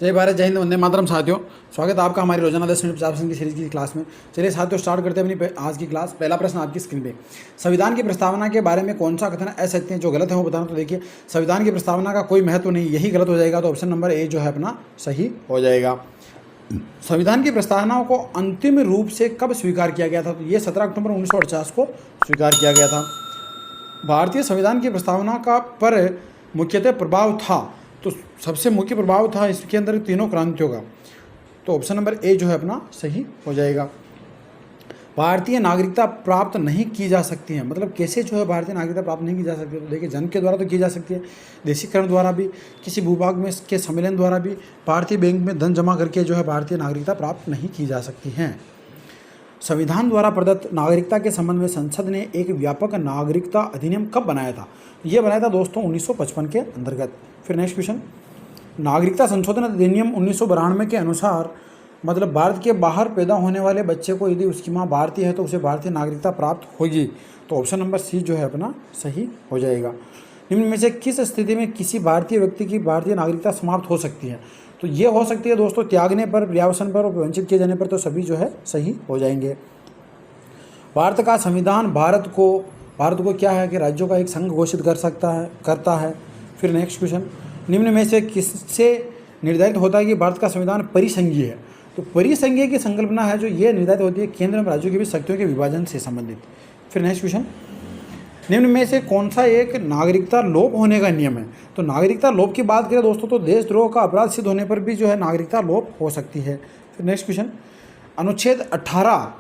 जय भारत, जय हिंद, वंदे मातरम। साथियों, स्वागत है आपका हमारी रोजाना 10 मिनट 50% की सीरीज की क्लास में। चलिए साथियों, स्टार्ट करते हैं अपनी आज की क्लास। पहला प्रश्न आपकी स्क्रीन पे, संविधान की प्रस्तावना के बारे में कौन सा कथन असत्य है, जो गलत है वो बताना। तो देखिए, संविधान की प्रस्तावना का कोई महत्व नहीं, यही गलत हो जाएगा। तो ऑप्शन नंबर ए जो है अपना सही हो जाएगा। संविधान की प्रस्तावना को अंतिम रूप से कब स्वीकार किया गया था? तो ये 17 अक्टूबर 1949 को स्वीकार किया गया था। भारतीय संविधान की प्रस्तावना का पर मुख्यतः प्रभाव था, तो सबसे मुख्य प्रभाव था इसके अंदर तीनों क्रांतियों का। तो ऑप्शन नंबर ए जो है अपना सही हो जाएगा। भारतीय नागरिकता प्राप्त नहीं की जा सकती है, मतलब कैसे जो है भारतीय नागरिकता प्राप्त नहीं की जा सकती है? तो देखिए, जन्म के द्वारा तो की जा सकती है, देशीकरण द्वारा भी, किसी भूभाग में के सम्मेलन द्वारा भी, भारतीय बैंक में धन जमा करके जो है भारतीय नागरिकता प्राप्त नहीं की जा सकती है। संविधान द्वारा प्रदत्त नागरिकता के संबंध में संसद ने एक व्यापक नागरिकता अधिनियम कब बनाया था? ये बनाया था दोस्तों 1955 के अंतर्गत। फिर नेक्स्ट क्वेश्चन, नागरिकता संशोधन अधिनियम 1992 के अनुसार मतलब भारत के बाहर पैदा होने वाले बच्चे को यदि उसकी माँ भारतीय है तो उसे भारतीय नागरिकता प्राप्त होगी। तो ऑप्शन नंबर सी जो है अपना सही हो जाएगा। निम्न में से किस स्थिति में किसी भारतीय व्यक्ति की भारतीय नागरिकता समाप्त हो सकती है? तो ये हो सकती है दोस्तों त्यागने पर, पर्यावसन पर और वंचित किए जाने पर। तो सभी जो है सही हो जाएंगे। भारत का संविधान भारत को क्या है कि राज्यों का एक संघ घोषित करता है। फिर नेक्स्ट क्वेश्चन, निम्न में से किससे निर्धारित होता है कि भारत का संविधान परिसंघीय है? तो परिसंघीय की संकल्पना है जो ये निर्धारित होती है केंद्र में राज्यों के बीच शक्तियों के विभाजन से संबंधित। फिर नेक्स्ट क्वेश्चन, निम्न में से कौन सा एक नागरिकता लोप होने का नियम है? तो नागरिकता लोप की बात करें दोस्तों तो देशद्रोह का अपराध सिद्ध होने पर भी जो है नागरिकता लोप हो सकती है। फिर नेक्स्ट क्वेश्चन, अनुच्छेद 18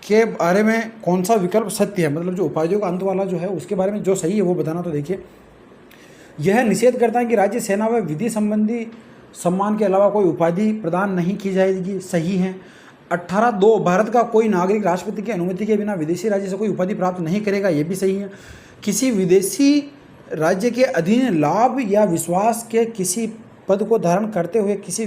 के बारे में कौन सा विकल्प सत्य है? मतलब जो उपाधियों का अंत वाला जो है उसके बारे में जो सही है वो बताना। तो देखिए, यह निषेध करता है कि राज्य सेना व विधि संबंधी सम्मान के अलावा कोई उपाधि प्रदान नहीं की जाएगी। सही है। 18(2) भारत का कोई नागरिक राष्ट्रपति की अनुमति के बिना विदेशी राज्य से कोई उपाधि प्राप्त नहीं करेगा। ये भी सही है। किसी विदेशी राज्य के अधीन लाभ या विश्वास के किसी पद को धारण करते हुए किसी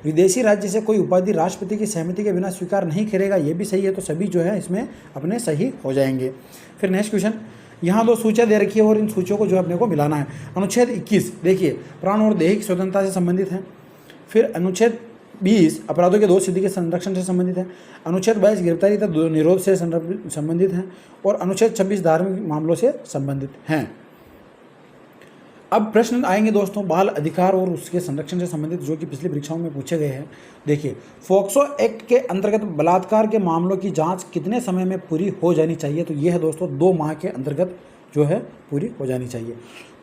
विदेशी राज्य से कोई उपाधि राष्ट्रपति की सहमति के बिना स्वीकार नहीं करेगा। ये भी सही है। तो सभी जो है इसमें अपने सही हो जाएंगे। फिर नेक्स्ट क्वेश्चन, यहाँ 2 सूचियाँ दे रखी है और इन सूचियों को जो अपने को मिलाना है। अनुच्छेद 21 देखिए प्राण और दैहिक स्वतंत्रता से संबंधित है। फिर अनुच्छेद 20 अपराधों के दोष सिद्धि के संरक्षण से संबंधित है। अनुच्छेद 22 गिरफ्तारी तथा निरोध से संबंधित है। और अनुच्छेद 26 धार्मिक मामलों से संबंधित हैं। अब प्रश्न आएंगे दोस्तों बाल अधिकार और उसके संरक्षण से संबंधित, जो कि पिछली परीक्षाओं में पूछे गए हैं। देखिए, फोक्सो एक्ट के अंतर्गत बलात्कार के मामलों की जांच कितने समय में पूरी हो जानी चाहिए? तो ये है दोस्तों 2 माह के अंतर्गत जो है पूरी हो जानी चाहिए।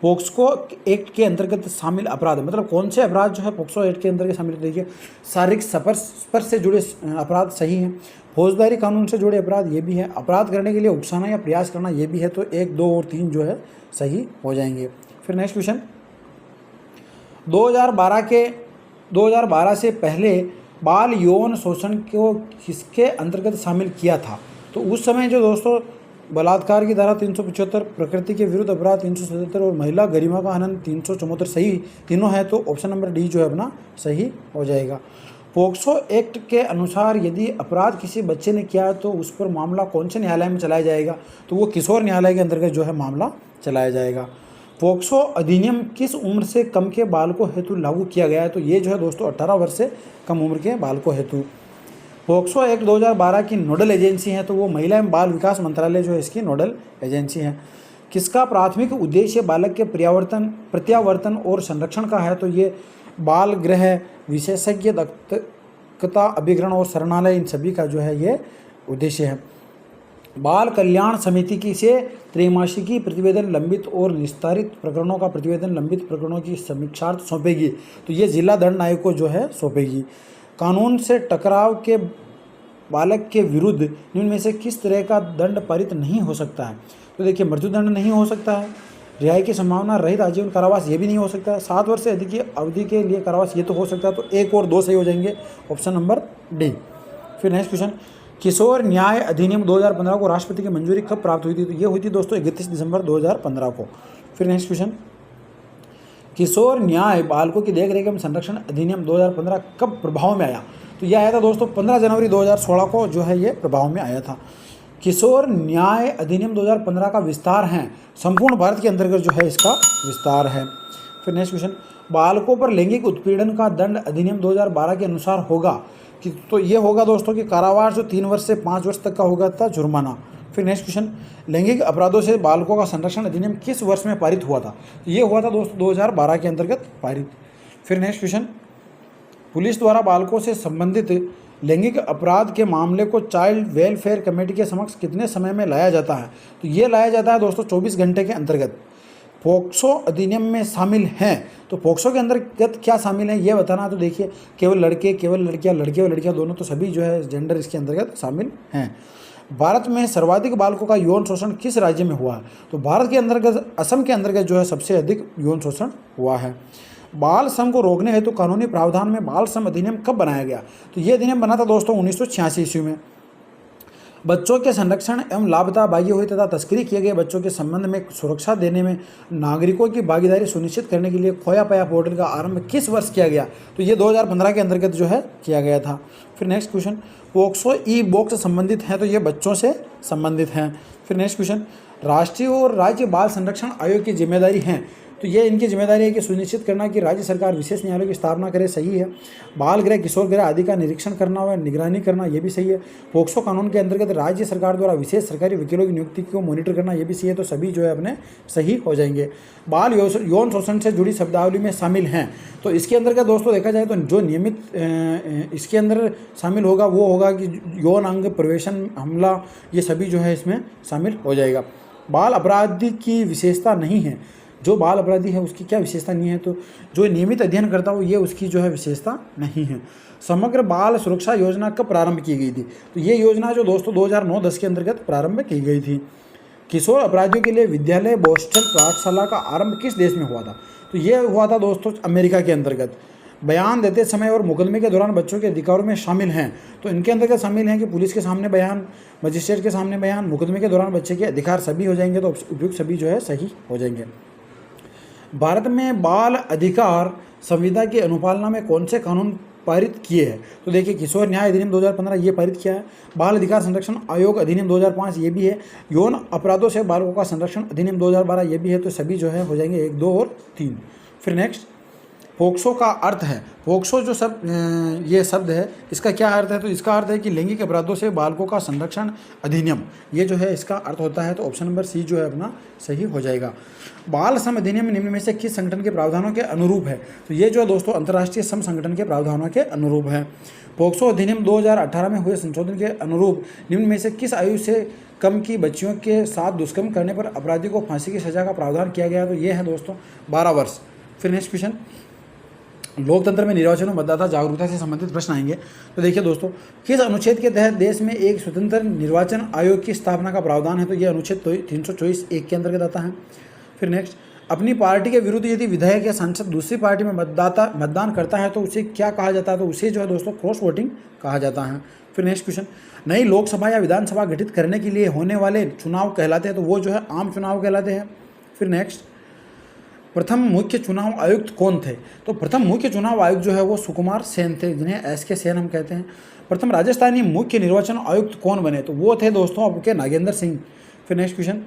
पोक्सो एक्ट के अंतर्गत शामिल अपराध, मतलब कौन से अपराध जो है पोक्सो एक्ट के अंतर्गत शामिल? देखिए, शारीरिक स्पर्श से जुड़े अपराध सही हैं। फौजदारी कानून से जुड़े अपराध ये भी है। अपराध करने के लिए उकसाना या प्रयास करना ये भी है। तो 1, 2 और 3 जो है सही हो जाएंगे। फिर नेक्स्ट क्वेश्चन, 2012 से पहले बाल यौन शोषण को किसके अंतर्गत शामिल किया था? तो उस समय जो दोस्तों बलात्कार की धारा 375, प्रकृति के विरुद्ध अपराध 377 और महिला गरिमा का हनन 374 सही तीनों है। तो ऑप्शन नंबर डी जो है अपना सही हो जाएगा। पोक्सो एक्ट के अनुसार यदि अपराध किसी बच्चे ने किया तो उस पर मामला कौन से न्यायालय में चलाया जाएगा? तो वो किशोर न्यायालय के अंतर्गत जो है मामला चलाया जाएगा। पोक्सो अधिनियम किस उम्र से कम के बालकों हेतु लागू किया गया है? तो ये जो है दोस्तों 18 वर्ष से कम उम्र के बालकों हेतु। पोक्सो एक्ट 2012 की नोडल एजेंसी है तो वो महिला एवं बाल विकास मंत्रालय जो है इसकी नोडल एजेंसी है। किसका प्राथमिक उद्देश्य बालक के प्रत्यावर्तन और संरक्षण का है? तो ये बाल गृह, विशेषज्ञ दत्तकता अभिग्रहण और शरणालय, इन सभी का जो है ये उद्देश्य है। बाल कल्याण समिति की से त्रैमासिकी प्रतिवेदन लंबित और निस्तारित प्रकरणों का प्रतिवेदन लंबित प्रकरणों की समीक्षार्थ सौंपेगी। तो ये जिला दंड नायक को जो है सौंपेगी। कानून से टकराव के बालक के विरुद्ध निम्न में से किस तरह का दंड पारित नहीं हो सकता है? तो देखिए, मृत्युदंड नहीं हो सकता है। रिहाई की संभावना रहित आजीवन कारावास ये भी नहीं हो सकता है। 7 वर्ष से अधिक की अवधि के लिए कारावास ये तो हो सकता है। तो 1 और 2 सही हो जाएंगे, ऑप्शन नंबर डी। फिर नेक्स्ट क्वेश्चन, किशोर न्याय अधिनियम 2015 को राष्ट्रपति की मंजूरी कब प्राप्त हुई थी? तो ये हुई थी दोस्तों 31 दिसंबर 2015 को। फिर नेक्स्ट क्वेश्चन, किशोर न्याय बालकों की देखरेख एवं संरक्षण अधिनियम 2015 कब प्रभाव में आया? तो यह आया था दोस्तों 15 जनवरी 2016 को जो है ये प्रभाव में आया था। किशोर न्याय अधिनियम 2015 का विस्तार है, संपूर्ण भारत के अंतर्गत जो है इसका विस्तार है। फिर नेक्स्ट क्वेश्चन, बालकों पर लैंगिक उत्पीड़न का दंड अधिनियम 2012 के अनुसार होगा कि, तो ये होगा दोस्तों कि कारावास जो 3 वर्ष से 5 वर्ष तक का होगा तथा जुर्माना। फिर नेक्स्ट क्वेश्चन, लैंगिक अपराधों से बालकों का संरक्षण अधिनियम किस वर्ष में पारित हुआ था? तो ये हुआ था दोस्तों 2012 के अंतर्गत पारित। फिर नेक्स्ट क्वेश्चन, पुलिस द्वारा बालकों से संबंधित लैंगिक अपराध के मामले को चाइल्ड वेलफेयर कमेटी के समक्ष कितने समय में लाया जाता है? तो ये लाया जाता है दोस्तों 24 घंटे के अंतर्गत। पोक्सो अधिनियम में शामिल हैं, तो पोक्सो के अंतर्गत क्या शामिल है ये बताना। तो देखिए, केवल लड़के, केवल लड़कियां, लड़के और लड़कियां दोनों, तो सभी जो है जेंडर इसके अंतर्गत शामिल हैं। भारत में सर्वाधिक बालकों का यौन शोषण किस राज्य में हुआ है? तो भारत के अंतर्गत असम के अंतर्गत जो है सबसे अधिक यौन शोषण हुआ है। बाल श्रम को रोकने हेतु कानूनी प्रावधान में बाल श्रम अधिनियम कब बनाया गया? तो ये अधिनियम बना था दोस्तों 1986 ईस्वी में। बच्चों के संरक्षण एवं लापता भागी हुए तथा तस्करी किए गए बच्चों के संबंध में सुरक्षा देने में नागरिकों की भागीदारी सुनिश्चित करने के लिए खोया पाया पोर्टल का आरंभ किस वर्ष किया गया? तो ये 2015 के अंतर्गत जो है किया गया था। फिर next question, POCSO e box संबंधित हैं, तो ये बच्चों से संबंधित हैं। फिर नेक्स्ट क्वेश्चन, राष्ट्रीय और राज्य बाल संरक्षण आयोग की जिम्मेदारी हैं, तो ये इनकी जिम्मेदारी है कि सुनिश्चित करना कि राज्य सरकार विशेष न्यायालयों की स्थापना करे, सही है। बाल गृह, किशोर गृह आदि का निरीक्षण करना व निगरानी करना, ये भी सही है। पोक्सो कानून के अंतर्गत राज्य सरकार द्वारा विशेष सरकारी वकीलों की नियुक्ति को मॉनिटर करना, ये भी सही है। तो सभी जो है अपने सही हो जाएंगे। बाल यौन शोषण से जुड़ी शब्दावली में शामिल हैं, तो इसके अंतर्गत दोस्तों देखा जाए तो जो नियमित इसके अंदर शामिल होगा वो होगा कि यौन अंग प्रवेशन, हमला, ये सभी जो है इसमें शामिल हो जाएगा। बाल अपराधी की विशेषता नहीं है, जो बाल अपराधी है उसकी क्या विशेषता नहीं है? तो जो नियमित अध्ययन करता हो ये उसकी जो है विशेषता नहीं है। समग्र बाल सुरक्षा योजना कब प्रारंभ की गई थी? तो ये योजना जो दोस्तों 2009-10 के अंतर्गत प्रारंभ की गई थी। किशोर अपराधियों के लिए विद्यालय बॉस्टन पाठशाला का आरंभ किस देश में हुआ था? तो ये हुआ था दोस्तों अमेरिका के अंतर्गत। बयान देते समय और मुकदमे के दौरान बच्चों के अधिकारों में शामिल हैं, तो इनके अंतर्गत शामिल हैं कि पुलिस के सामने बयान, मजिस्ट्रेट के सामने बयान, मुकदमे के दौरान बच्चे के अधिकार सभी हो जाएंगे, तो उपयुक्त सभी जो है सही हो जाएंगे। भारत में बाल अधिकार संविधा की अनुपालना में कौन से कानून पारित किए हैं? तो देखिए, किशोर न्याय अधिनियम 2015 ये पारित किया है। बाल अधिकार संरक्षण आयोग अधिनियम 2005 ये भी है। यौन अपराधों से बालकों का संरक्षण अधिनियम 2012 ये भी है। तो सभी जो है हो जाएंगे 1, 2 और 3। फिर नेक्स्ट, पोक्सो का अर्थ है, पोक्सो जो ये शब्द है इसका क्या अर्थ है? तो इसका अर्थ है कि लैंगिक अपराधों से बालकों का संरक्षण अधिनियम, ये जो है इसका अर्थ होता है। तो ऑप्शन नंबर सी जो है अपना सही हो जाएगा। बाल श्रम अधिनियम निम्न में से किस संगठन के प्रावधानों के अनुरूप है? तो ये जो है दोस्तों अंतर्राष्ट्रीय श्रम संगठन के प्रावधानों के अनुरूप है। पोक्सो अधिनियम 2018 में हुए संशोधन के अनुरूप निम्न में से किस आयु से कम की बच्चियों के साथ दुष्कर्म करने पर अपराधी को फांसी की सजा का प्रावधान किया गया? तो ये है दोस्तों 12 वर्ष। फिर नेक्स्ट क्वेश्चन, लोकतंत्र में निर्वाचन और मतदाता जागरूकता से संबंधित प्रश्न आएंगे। तो देखिए दोस्तों, किस अनुच्छेद के तहत देश में एक स्वतंत्र निर्वाचन आयोग की स्थापना का प्रावधान है? तो ये अनुच्छेद 324(1) के अंतर्गत आता है। फिर नेक्स्ट, अपनी पार्टी के विरुद्ध यदि विधायक या सांसद दूसरी पार्टी में मतदान करता है तो उसे क्या कहा जाता है? तो उसे जो है दोस्तों क्रॉस वोटिंग कहा जाता है। फिर नेक्स्ट क्वेश्चन, नई लोकसभा या विधानसभा गठित करने के लिए होने वाले चुनाव कहलाते हैं? तो वो जो है आम चुनाव कहलाते हैं। फिर नेक्स्ट, प्रथम मुख्य चुनाव आयुक्त कौन थे? तो प्रथम मुख्य चुनाव आयुक्त जो है वो सुकुमार सेन थे, जिन्हें SK सेन हम कहते हैं। प्रथम राजस्थानी मुख्य निर्वाचन आयुक्त कौन बने? तो वो थे दोस्तों आपके नागेंद्र सिंह। फिर नेक्स्ट क्वेश्चन,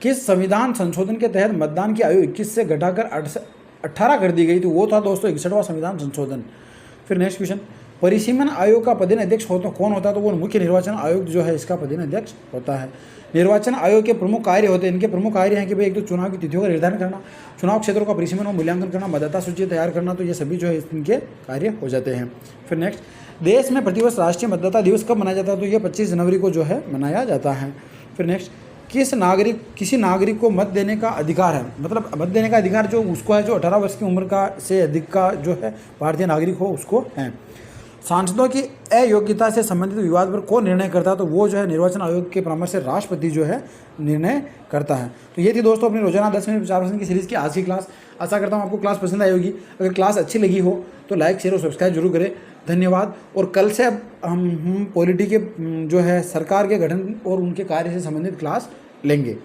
किस संविधान संशोधन के तहत मतदान की आयु 21 से घटाकर 18 कर दी गई? तो वो था दोस्तों 61वां संविधान संशोधन। फिर नेक्स्ट क्वेश्चन, परिसीमन आयोग का पदेन अध्यक्ष होता कौन होता है? तो वो मुख्य निर्वाचन आयुक्त जो है इसका पदेन अध्यक्ष होता है। निर्वाचन आयोग के प्रमुख कार्य होते हैं, इनके प्रमुख कार्य हैं कि भाई एक तो चुनाव की तिथियों का निर्धारण करना, चुनाव क्षेत्रों का परिसीमन और मूल्यांकन करना, मतदाता सूची तैयार करना, तो ये सभी जो है इनके कार्य हो जाते हैं। फिर नेक्स्ट, देश में प्रतिवर्ष राष्ट्रीय मतदाता दिवस कब मनाया जाता है? तो ये 25 जनवरी को जो है मनाया जाता है। फिर नेक्स्ट, किसी नागरिक को मत देने का अधिकार है, मतलब मत देने का अधिकार जो उसको है जो 18 वर्ष की उम्र का से अधिक का जो है भारतीय नागरिक हो उसको है। सांसदों की अयोग्यता से संबंधित विवाद पर कौन निर्णय करता है? तो वो जो है निर्वाचन आयोग के परामर्श से राष्ट्रपति जो है निर्णय करता है। तो ये थी दोस्तों अपनी रोजाना 10 मिनट 50% की सीरीज़ की आज की क्लास। आशा करता हूँ आपको क्लास पसंद आई होगी। अगर क्लास अच्छी लगी हो तो लाइक, शेयर और सब्सक्राइब जरूर करें। धन्यवाद। और कल से अब हम पॉलिटी के जो है सरकार के गठन और उनके कार्य से संबंधित क्लास लेंगे।